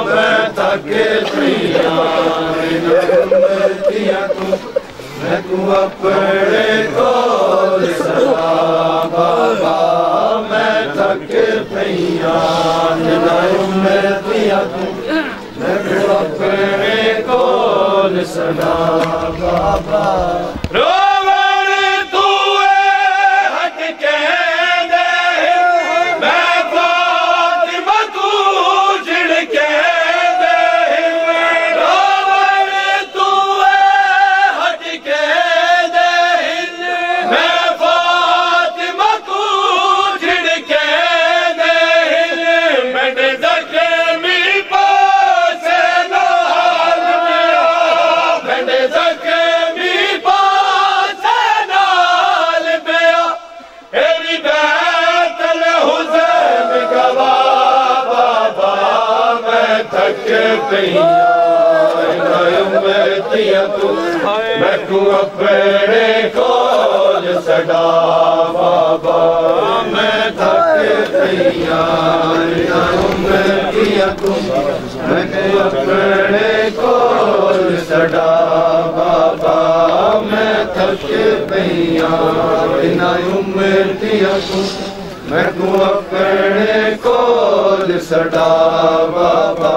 میں تھک پیا میں تو اپنے کول سدا بابا میں تھک پیا میں تو اپنے کول سدا بابا میں تو اپنے کول سدا بابا میں تھک پیا میں تو اپنے کول سدا بابا میں تھک پیا میں تو اپنے کول سدا بابا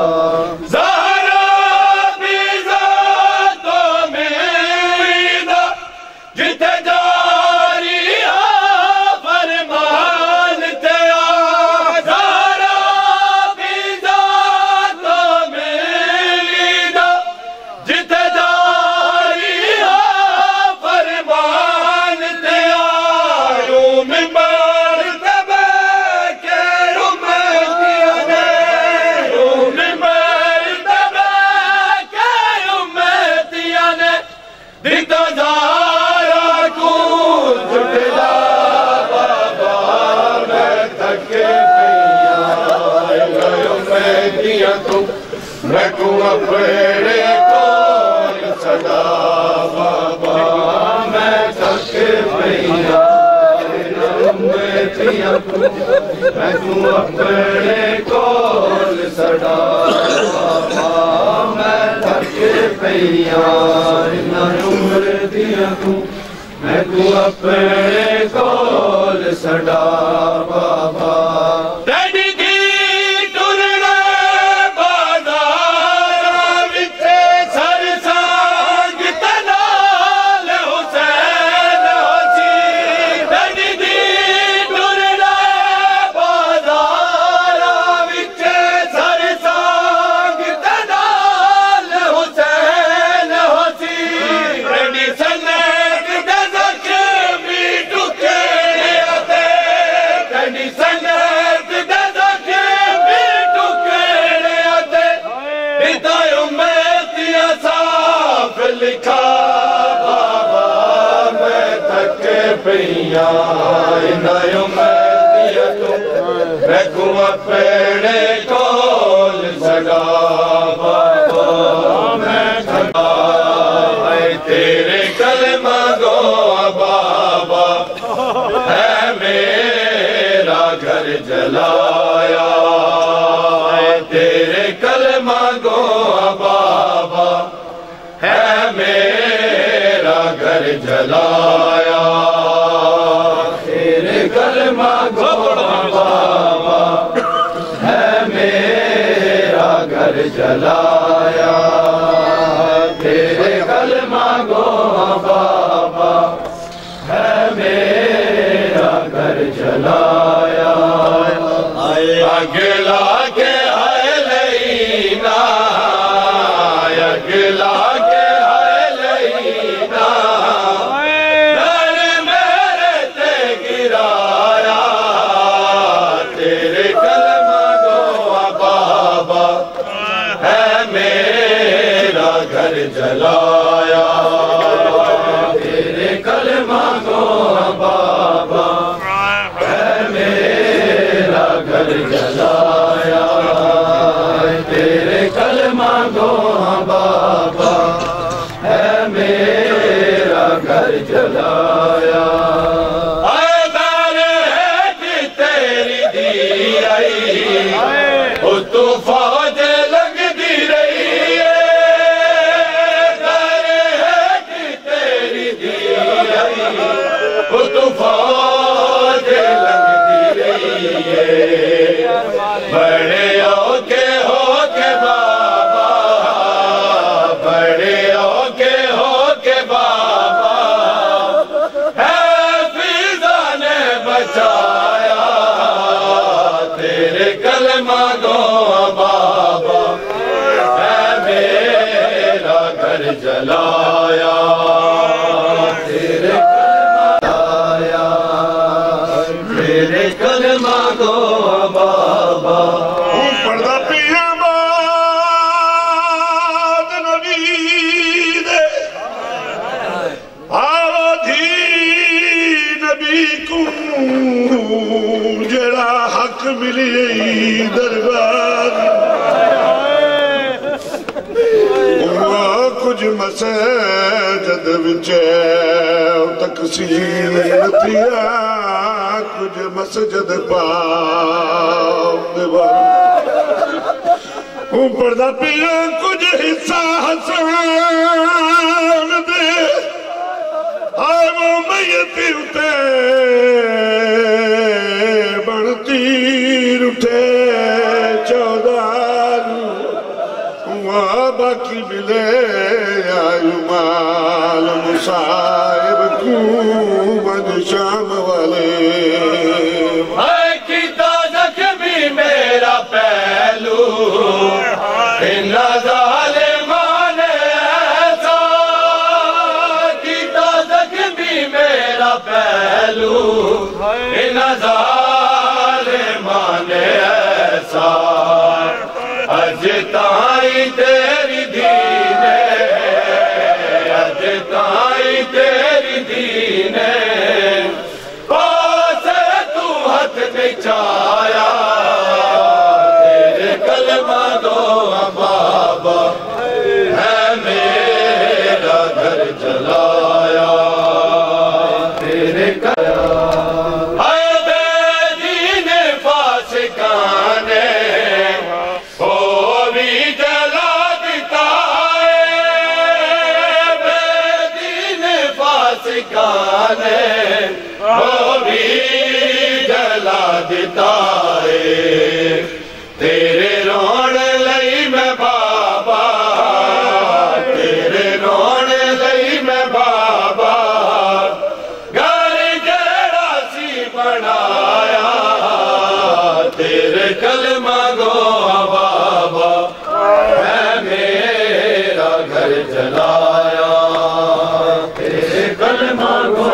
میں تو اپنے کول سدا بابا میں تھک پیا میں تو اپنے کول سدا بابا میں تھک پیا میں تو اپنے کول سدا بابا میں تو اپنے کول سدا بابا میں تھکا تیرے کلمہ گو بابا ہے میرا گھر جلایا تیرے کلمہ گو بابا ہے میرا گھر جلایا کلمہ گو بابا ہے میرا گھر جلایا تیرے کلمہ گو بابا ہے میرا گھر جلایا اگلا کے ہے لینا اگلا جلایا تیرے کلمہ گو بابا ہے میرا گھر جلایا تیرے کلمہ گو بابا ہے میرا گھر جلایا تیری دی آئی تو فوج جلایا تیرے تیرے کلمہ کو بابا پردہ پیا باد نبی دے آوادھی نبی کو جڑا حق ملی دربار کچھ مسجد وچے تقسیم نتیا کچھ مسجد پاک دیوار پردہ پیا کچھ حصہ حسان دے آئے وہ میتی اٹھے بڑھتی اٹھے چودار وہاں باقی ملے آئیو مال مصائب کو من شام والے کیتا زخمی میرا پہلو ان ظالمان ایسا کیتا زخمی میرا پہلو ان ظالمان ایسا اج تائیں تیری دین اج تائیں تیری دین پاس تو ہاتھ نچایا تیرے کلمہ دو بابا ہے میرا گھر جلایا تیرے کلمہ اے بے دین فاسقانے وہ بھی جلا دیتا ہے تیرے رون لئی میں بابا تیرے رون لئی میں بابا گھر جڑا سی بنایا تیرے کلمہ گو بابا ہے میرا گھر جلایا تیرے کلمہ گو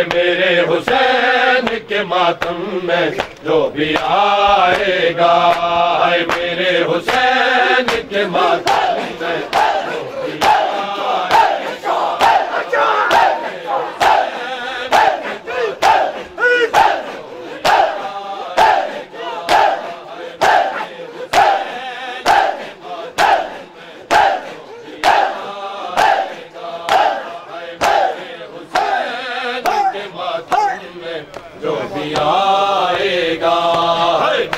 میرے حسین کے ماتم میں جو بھی آئے گا، ہے میرے حسین کے ماتم میں جو بھی آئے گا، جو بھی آئے گا،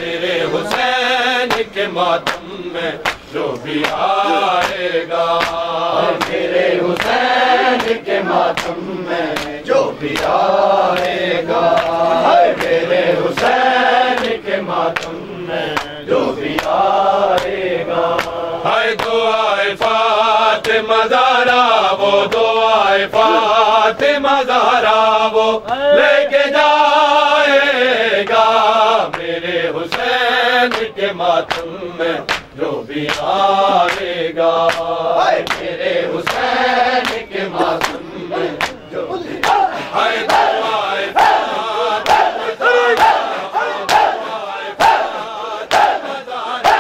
میرے حسین کے ماتم میں جو بھی آئے گا، میرے حسین کے ماتم میں جو بھی آئے گا، میرے حسین کے ماتم میں جو بھی آئے گا، دعائے فاطمہ زہرا وہ دعائے فاطمہ زہرا وہ لے کے جائے گا، میرے حسین کے ماتم میں جو بھی آئے گا، میرے حسین کے ماتم میں جو بھی آئے گا، دعائے فاطمہ زہرا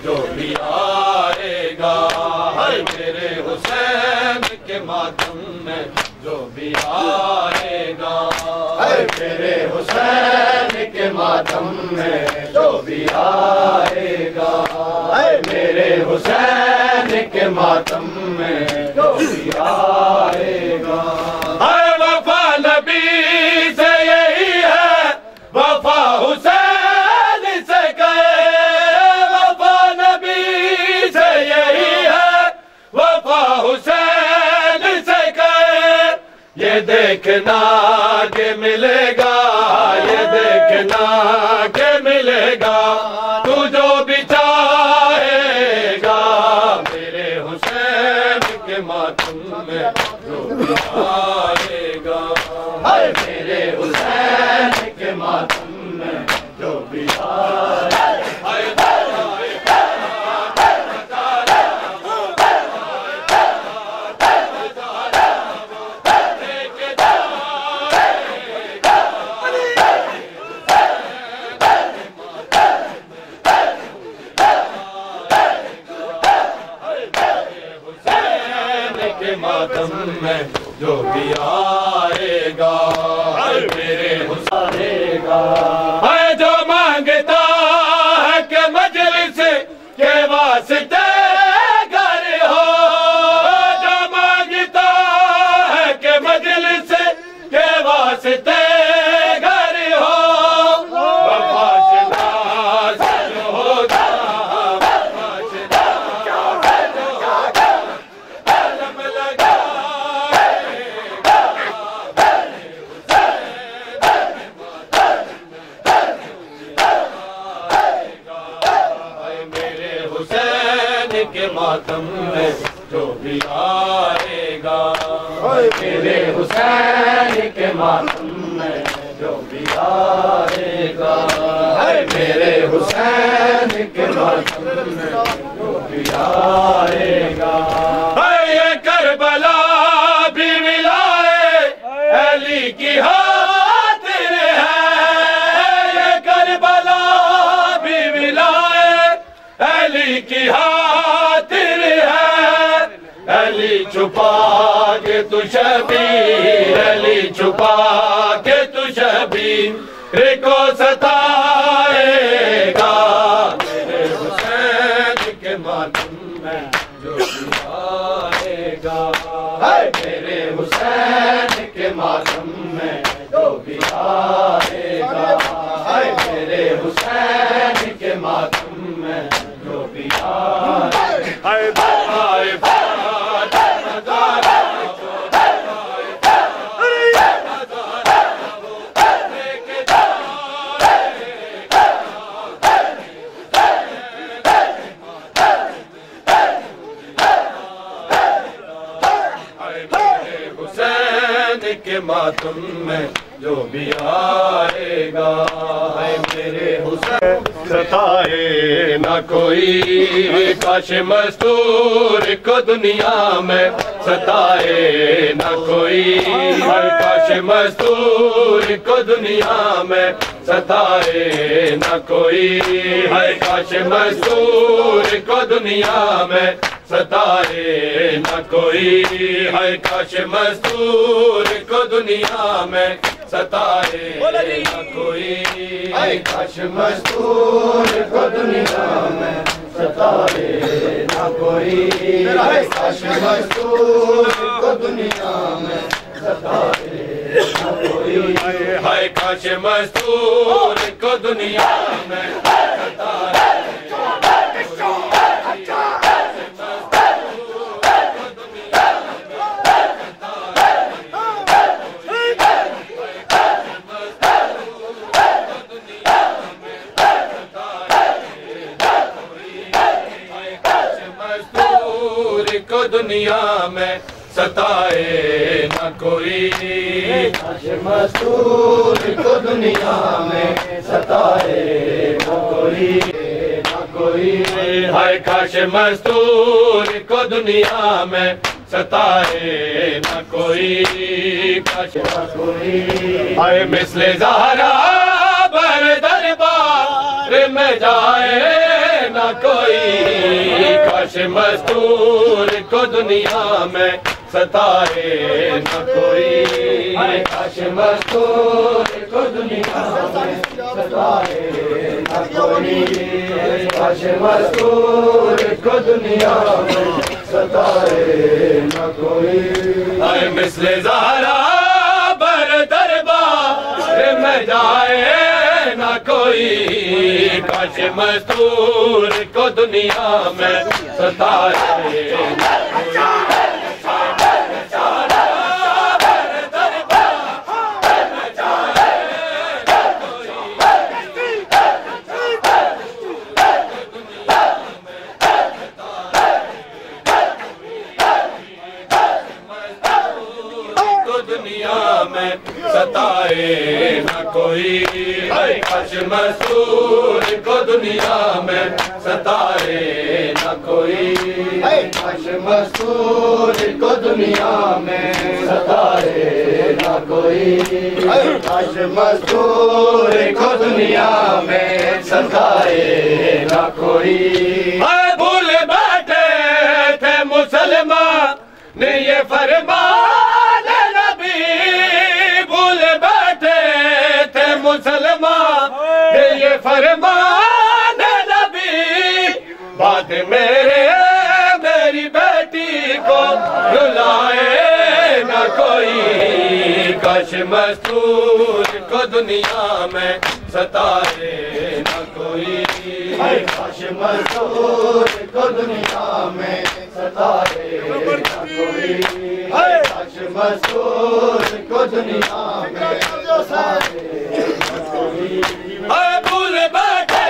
جو بھی آئے گا، میرے حسین کے ماتم میں جو بھی آئے گا، میرے حسین کے ماتم میں جو بھی آئے گا، میرے حسین کے ماتم میں جو بھی آئے گا، وفا نبی سے یہی ہے، وفا حسین یہ دیکھنا کہ ملے گا، یہ دیکھنا کہ ملے گا، تو جو بھی چاہے گا، میرے حسین کے ماتم میں جو بھی آئے گا، میرے حسین کے ماتم میں جو بھی آئے گا، ماتم میں جو بھی آئے گا، میرے حسین گا، جو مانگتا ہے کہ مجلس کے واسطے گھر ہو، جو مانگتا ہے کہ مجلس کے واسطے گھر ہو، وفا شناس جو ہوگا، وفا شناس جو ہوگا، علم لگائے گا، میرے حسین کے ماتم میں جو بھی آئے گا، میرے حسین کے ماتم میں جو بھی آئے گا، میرے حسین کے ماتم میں جو بھی آئے گا، یہ کربلا بھی ولائے علی کی خاطر ہے، یہ کربلا بھی ولائے علی کی خاطر ہے، علی چھپا کے تو شبیر، علی چھپا کے تو شبیر کو ستائے گا، میرے حسین کے ماتم میں جو بھی آئے گا، میرے حسین کے ماتم میں جو بھی آئے گا، میرے حسین کے ماتم میں جو بھی آئے گا، کے ماتم میں جو بھی آئے گا ہے میرے حسین ستائے نہ کوئی کاش مستور کو دنیا میں ستائے نہ کوئی کاش مستور کو دنیا میں ستائے نہ کوئی کاش مستور کو دنیا میں ستائے نہ کوئی کاش مستور کو دنیا میں ستائے نہ کوئی کاش مستور کو دنیا میں ستائے نہ کوئی کاش مستور کو دنیا میں ستائے نہ کوئی کاش مستور کو دنیا میں ستائے کو دنیا میں ستائے نہ کوئی کاش مستور کو دنیا میں ستائے نہ کوئی ہائے کاش مستور کو دنیا میں ستائے نہ کوئی کاش کوئی ہائے مثل زہرا بر دربار میں جائے نہ کوئی کاش مستور کو دنیا میں ستائے نہ کوئی کاش مستور کو دنیا میں ستائے نہ کوئی کاش مستور کو دنیا میں ستائے نہ کوئی اے مثل زہرا بر دربار میں جائے نہ کوئی کاش مستور کو دنیا میں ستائے نہ دنیا میں ستائے نہ کوئی کاش مستور کو دنیا میں ستائے نہ کوئی کاش مستور کو دنیا میں ستائے نہ کوئی کاش مستور کو دنیا میں ستائے نہ کوئی بھول بیٹھے تھے مسلمان نے یہ فرمان مسلمان یہ فرمان نبی بات میری بیٹی کو رلائے نہ کوئی کاش مستور کو دنیا میں ستائے نہ کوئی کاش مستور کو دنیا میں ستائے نہ کوئی کاش مستور کو دنیا میں ستائے اے بھول بیٹھے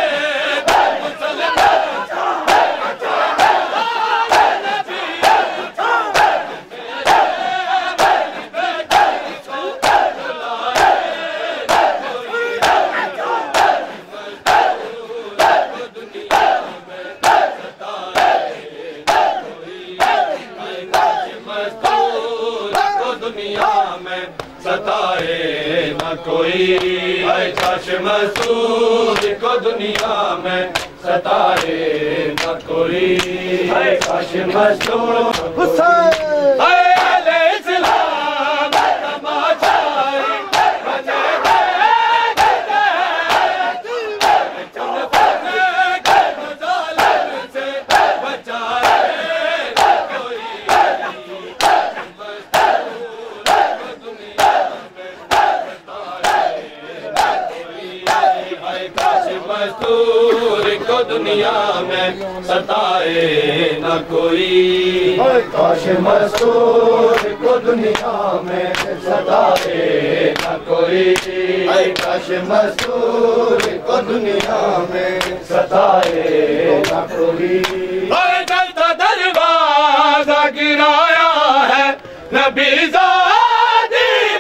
دنیا میں ستائے نہ کوئی کاش مستور کو دنیا میں ستائے نہ کوئی کاش مستور حسین اہل اسلام تماشائی بنے گے ظالم سے بچائے نہ کوئی مستور کو دنیا میں ستائے نہ کوئی کاش مستور کو دنیا میں ستائے نہ کوئی کاش مستور کو دنیا میں ستائے نہ کوئی جلتا دروازہ گرایا ہے نبی زادی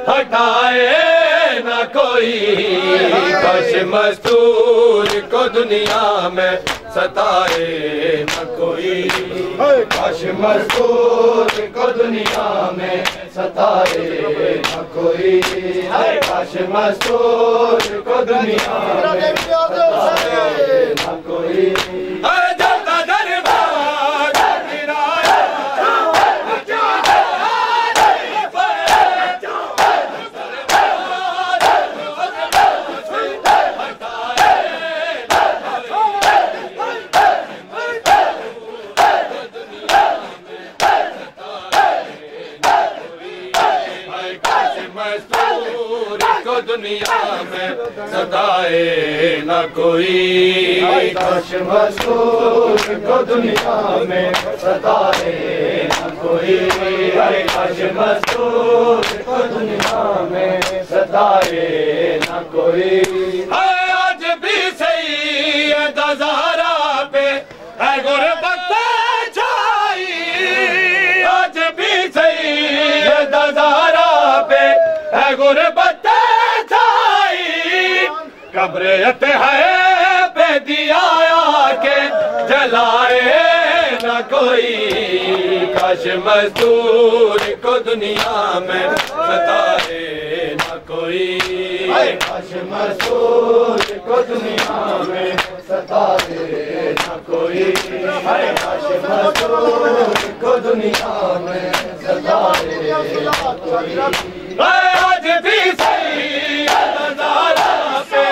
ہٹائے نہ کوئی کاش مستور کو دنیا میں ستائے نہ کوئی کاش مستور کو دنیا میں ستائے نہ کوئی کاش مستور کو دنیا میں ستائے نہ کوئی دنیا میں ستائے نہ کوئی کاش مستور کو دنیا میں ستائے نہ کوئی کاش مستور کو دنیا میں ستائے نہ کوئی آج بھی سید زہرا پہ ہے غربت چھائی آج بھی سید زہرا پہ ہے غربت قبریت ہے پہ دیا کے جلائے نہ کوئی کاش مزدور کو دنیا میں ستائے نہ کوئی کاش مزدور کو دنیا میں ستائے نہ کوئی کاش مزدور کو دنیا میں ستائے نہ کوئی آج بھی سید زہرا پہ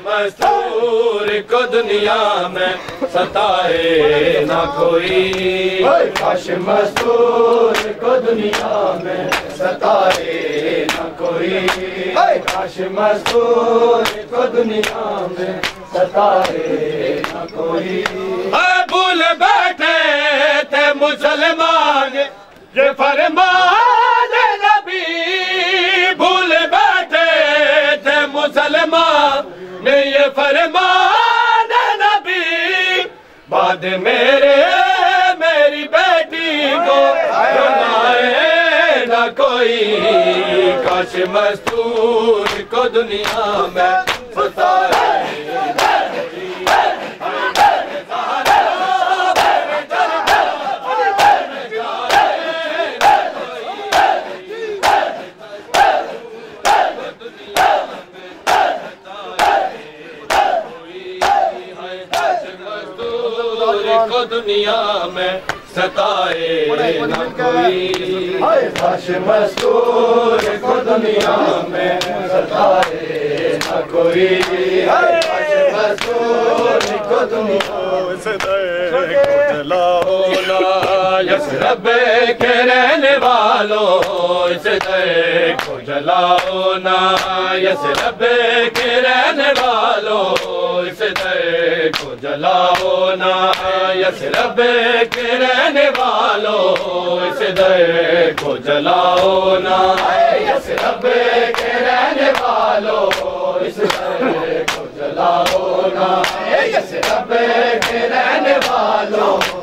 مستور کو دنیا میں ستائے نہ کوئی کاش مستور کو دنیا میں ستائے نہ کوئی کاش مستور کو دنیا میں ستائے نہ کوئی بھول بیٹھے تھے مسلمان یہ فرمان نبی بھول بیٹھے تھے مسلمان یہ فرمان نبی بعد میری بیٹی کو رلائے نہ کوئی کاش مستور کو دنیا میں ستائے کو دنیا میں ستائے نہ کوئی کاش مستور کو دنیا میں ستائے نہ کوئی کاش مستور کو دنیا میں ستائے جلاؤ نا یثرب کے رہنے والوں اس در کو جلاؤ نا یثرب کے رہنے والوں اس در کو جلاؤ نا یثرب کے رہنے والوں اس در کو جلاؤ نا یثرب کے رہنے والوں اس در کو جلاؤ نا یثرب کے رہنے والوں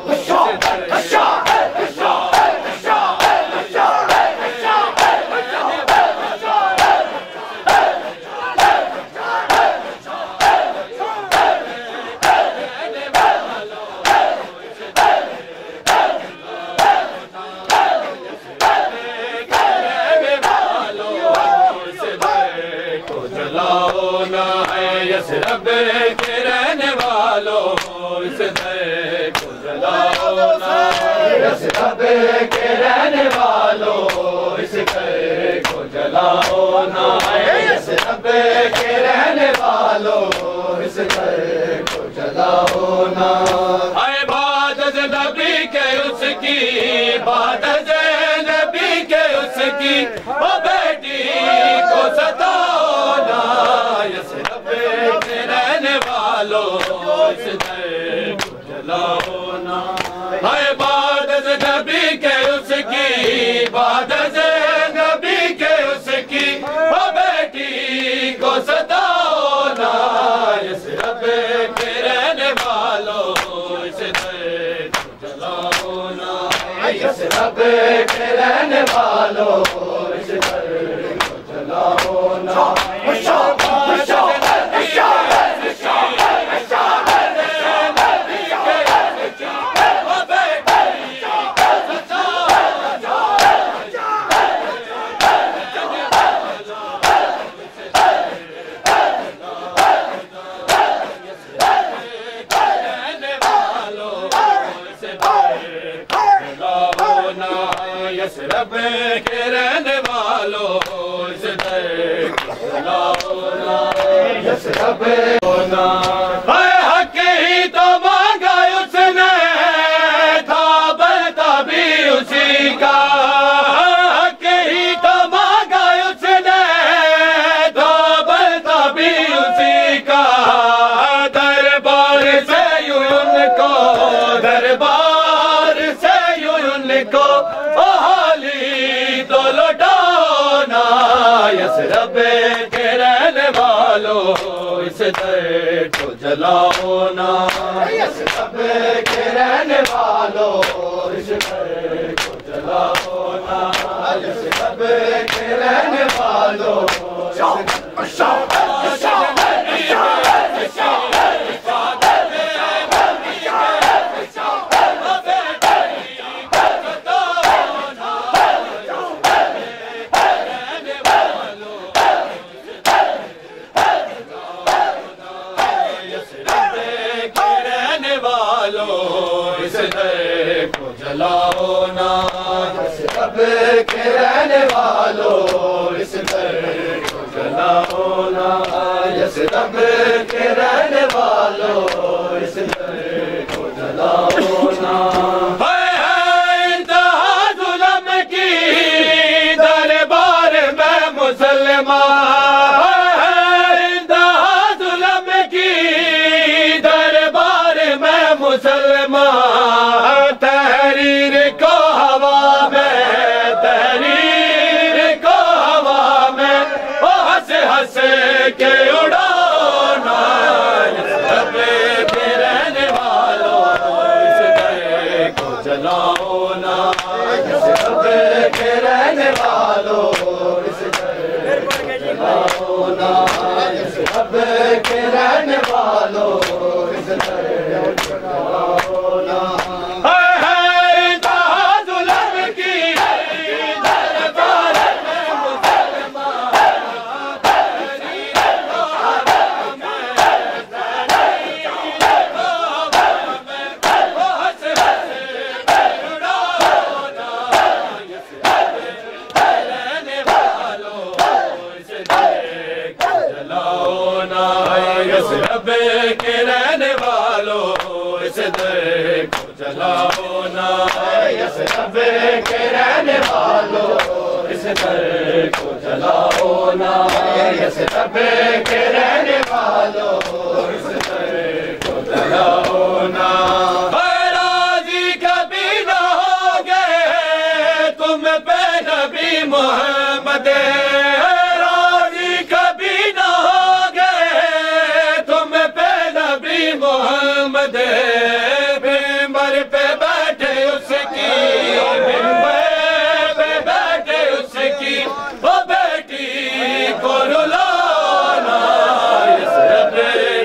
یثرب کے رہنے والوں اس در کو جلاؤ نا یثرب کے رہنے والوں اس در کو جلاؤ نا یثرب کے رہنے والوں اس در کو جلاؤ نا اے بات نبی کے اس کی بات نبی کے اس کی وہ بیٹی کو ستاؤ نا یثرب کے رہنے والوں اس در کو جلاؤ نا اے بات نبی کے اس کی یثرب کے رہنے والوں اس در کو جلاؤ نا یثرب کے رہنے والوں اس در کو جلاؤ نا یثرب نا حق ہی تو مانگا اس نے تھا بنتا بھی اسی کا حق ہی تو مانگا اس نے تھا بنتا بھی اسی کا دربار سے یوں ان کو دربار سے یوں ان کو یثرب کے رہنے والوں اس در کو جلاؤ نا یثرب کے رہنے والوں اس در کو جلاؤ نا یثرب کے رہنے والوں اس در کو جلاؤ نا یثرب کے رہنے والوں اس در کو جلاؤ نا یثرب کے رہنے والوں اس در کو جلاؤ نا انتہا ظلم کی دربار میں مسلمان انتہا ظلم کی دربار میں مسلمان تحریر کو ہوا میں تحریر کو ہوا میں ہنس ہنس کے اڑانا یثرب کے رہنے والوں اس در کو جلاؤ نا یثرب کے رہنے والوں اس در کو جلاؤ نا یثرب کے رہنے والوں اس در یثرب کے رہنے والوں اس در کو جلاؤ نا یثرب کے رہنے والوں اس در کو جلاؤ نا یثرب کے رہنے والوں اس در کو جلاؤ نا راضی کبھی نہ ہوگے تم پہ نبی محمد محمد ممبر پہ بیٹھے اس کی ممبر پہ بیٹھے اس کی وہ بیٹی کو رلانا یثرب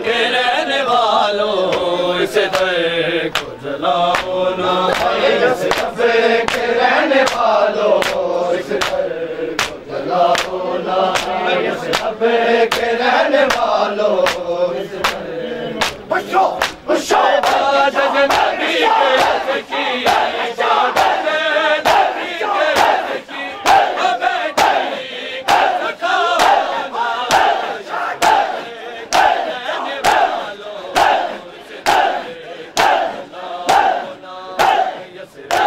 کے رہنے والوں اس در کو جلاؤ نا یثرب کے رہنے والوں اس در کو جلاؤ نا یثرب کے رہنے والوں اس در شہباز نبی کے رز کی شہباز نبی کے رز کی بیٹی کا سکھانا یثرب کے رہنے والوں اس در کو جلاؤ نا یثرب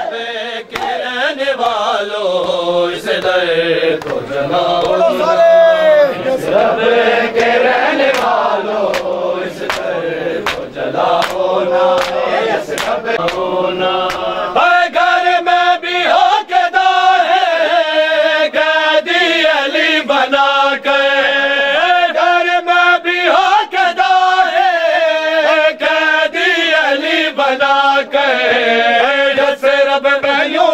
کے رہنے والوں اس در کو جلاؤ نا یثرب کے رہنے والوں اس در کو جلاؤ نا یثرب نا گھر میں بھی ہو کے دائے قیدی علی بنا کے گھر میں بھی ہو کے دائے قیدی علی بنا کے یثرب میں یوں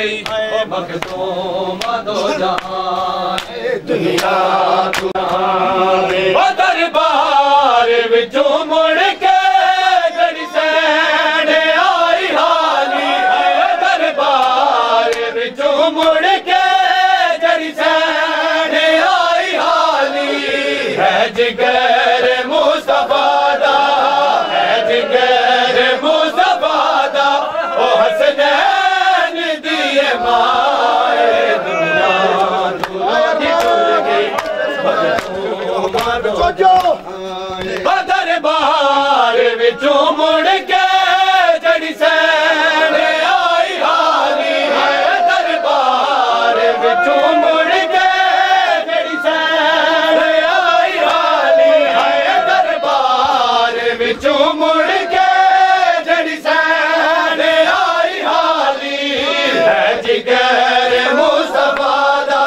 گئی مخدوم دو جہان دنیا تمہارے دربار وچوں مڑ کے جڑی سین آئی حالی دربار وچوں مڑ کے جڑی سین آئی حالی ہے جگر مصطفیٰ دا ہے جگر مصطفیٰ دا او حسنین دیے مائے دنیا دی ٹر گئی دربار وچوں مڑ کے جڑی سین آئی حالی ہے دربار وچوں مڑ کے جڑی سین آئی حالی ہے دربار وچوں مڑ کے جڑی سین آئی حالی ہے جگر مصطفیٰ دا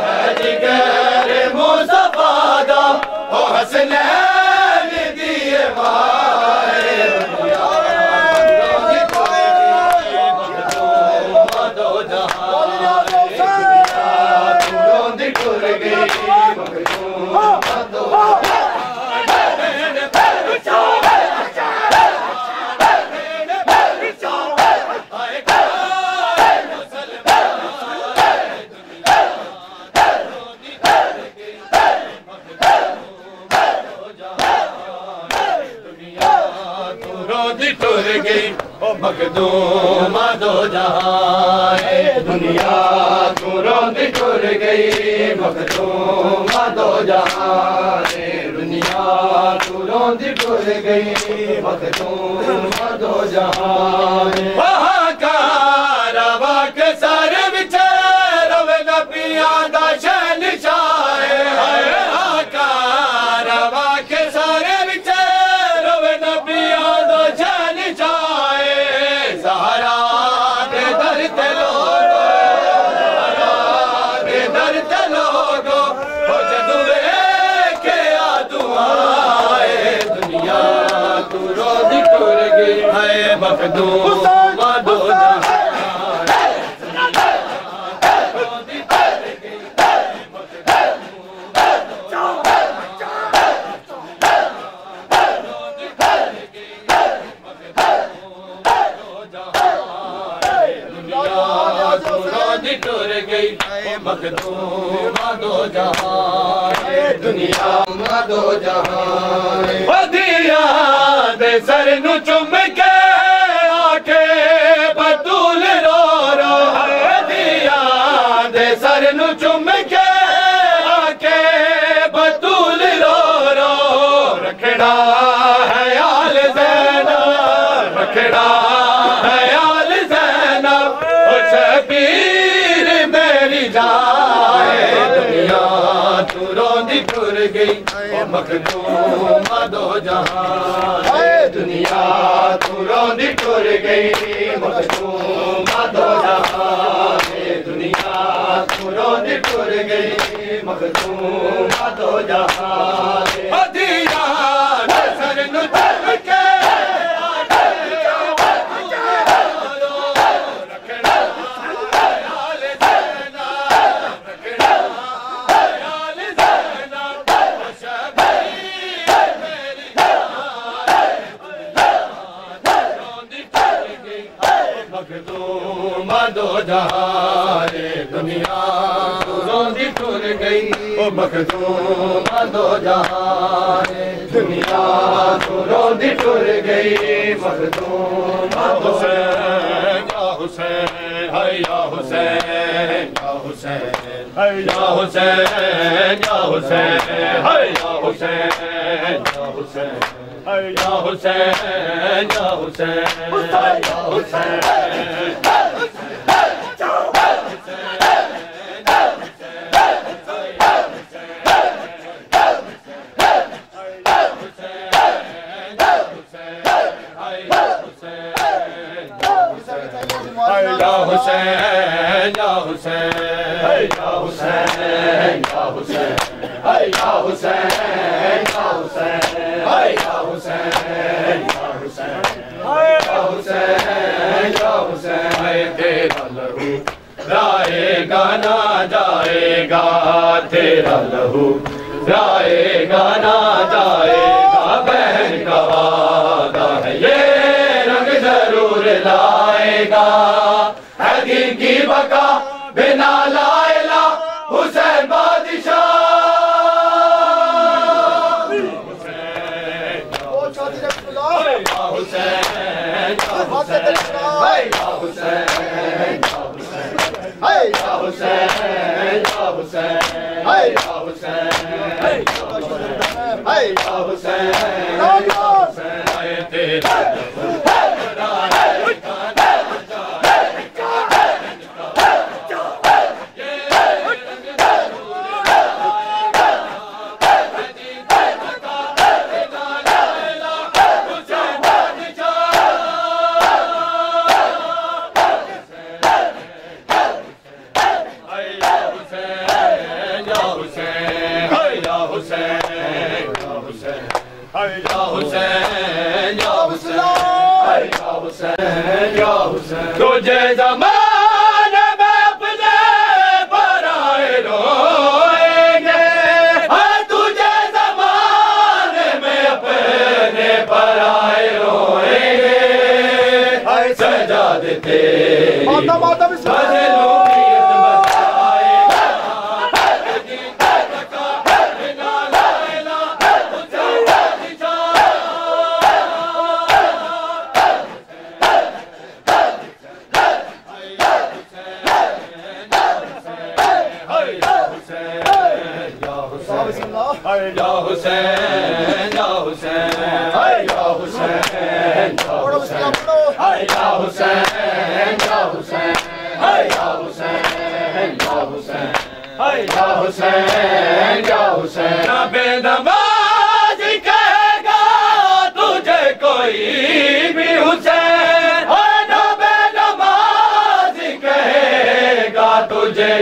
ہے جگر مصطفیٰ دا او حسنین دیے مائے دنیا دو جہان دنیا توروں دی ٹر گئی مخدوم دو ٹر گئی مخدوم دو جہان دنیا توروں دی ٹر گئی مخدوم دو جہان دنیا توروں دی ٹر گئی مخدوم دو جہان وہاں کا روا کے سر وچ روے نبیاں دا شہنشاہ وہاں کا روا کے سر وچ روے نبیاں دا شہنشاہ زہرا دے در تے لوگو زہرا دے در تے لوگو او جدوں ویکھے دعائے دنیا توروں دی ٹر گئی ہے مخدوم دو جہان ٹر گئی مخدوم دو جہان دنیا دو جہان ودیا دے سر نو چم کے آکے بطول رو رو ودیا دے سر نو چم کے آکے بطول رو رو رکھڑا ہے آل زینب رکھڑا ہے آل زینب او شبیر میری جائے دنیا توروں دی ٹر گئی مخدوم دو جہان دنیا توروں دی ٹر گئی مخدوم دو جہان دنیا توروں دی ٹر گئی مخدوم دو جہان ودیا دے سر نو چم کے مخدوم دو جہان دنیا توروں دی ٹر گئی مخدوم دو جہان دنیا توروں دی ٹر گئی مخدوم دو حسین یا حسین ہے یا حسین یا حسین ہے یا حسین یا حسین ہے یا حسین یا حسین یا حسین یا حسین یا حسین میرا لہو جائے گا نہ جائے گا بہن کا وعدہ ہے یہ رنگ ضرور لائے گا ہے دین کی بقا بنا لا الہ حسین بادشاہ تجھے زمانے میں اپنے پرائے روئیں گے تجھے زمانے میں اپنے پرائے روئیں گے سجاد تیری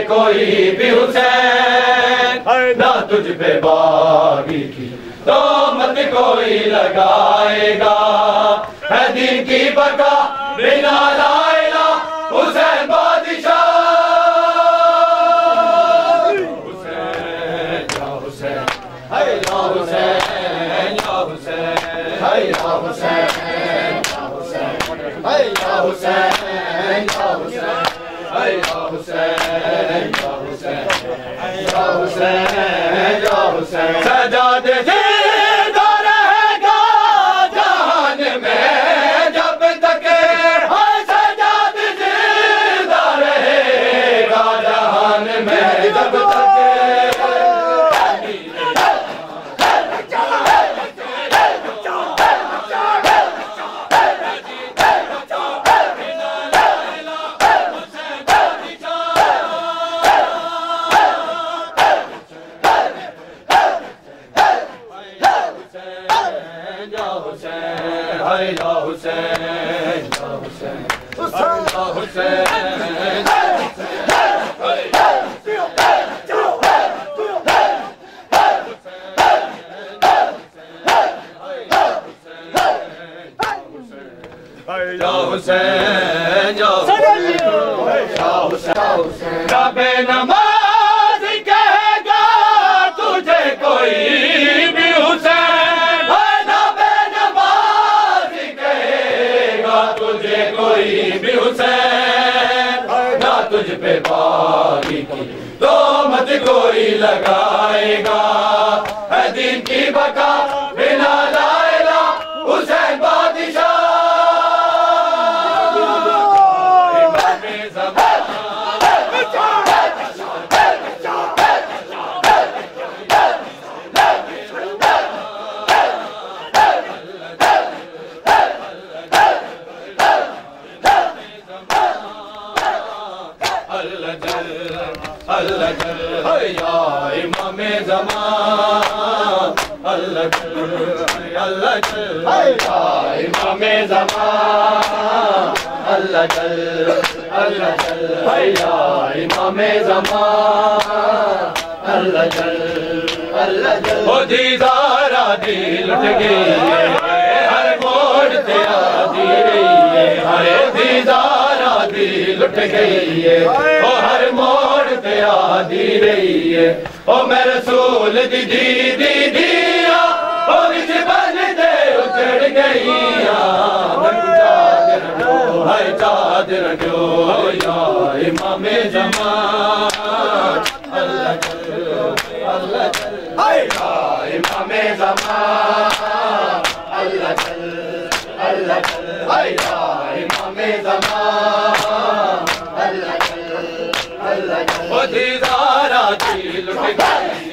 کوئی بھی حسین نہ تجھ پہ باغی کی تہمت کوئی لگائے گا ہے دین کی بقا بنا لا الہ حسین بادشاہ حسین یا حسین ہے یا حسین یا حسین ہے یا حسین یا حسین ہے یا حسین یا حسین یا حسین یا حسین یا حسین سجاد زندہ رہے گا جہان میں جب تک سجاد زندہ رہے گا جہان میں جب تک ربے نماز کہے گا تجھے کوئی بھی حسین ربے نماز کہے گا تجھے کوئی بھی حسین نہ تجھ پہ باغی کی تہمت کوئی لگائے گا ہے دین کی بقا بنا لا الہ حسین بادشاہ یا امام زمان اللہ جل اللہ جل یا امام زمان اللہ جل اللہ جل یا امام زمان اللہ جل اللہ جل او دیدارا دل اٹھ گئی ہر موڑ تیرا دی رہی ہے ہر دیدارا دل ٹوٹ گئی ہے او ہر موڑ پہ آدھی رہی ہے او میں رسول دی دیا او وچ بن دے اجڑ گئیاں ہائے چادر جو یا امام زمان اللہ چل اللہ چل ہائے امام زمان اللہ چل اللہ چل ہائے امام زمان اللہ چل اللہ چل او دیدارا دی لٹ گئی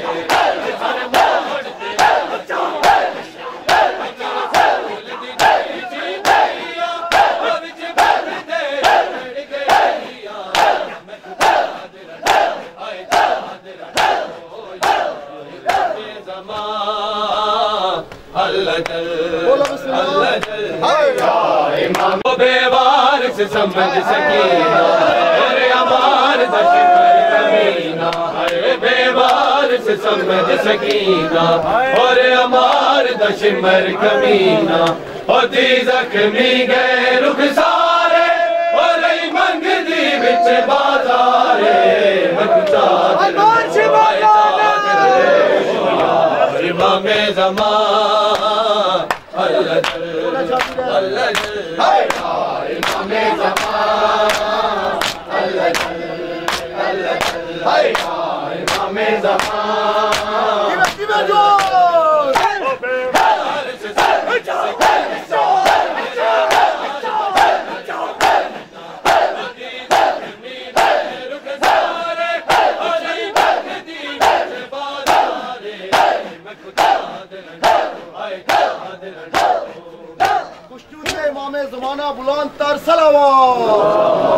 بے وارث سمجھ سکینہ اور امار دشمر کمینہ بے وارث سمجھ سکینہ اور امار دشمر کمینہ اور دی زخمی گئے رخ سارے اور ای منگ دی بچ بازارے امام زمان اللہ جل اللہ جل امام زمان اللہ جل اللہ جل امام زمان امام زمانہ بلند تر صلوات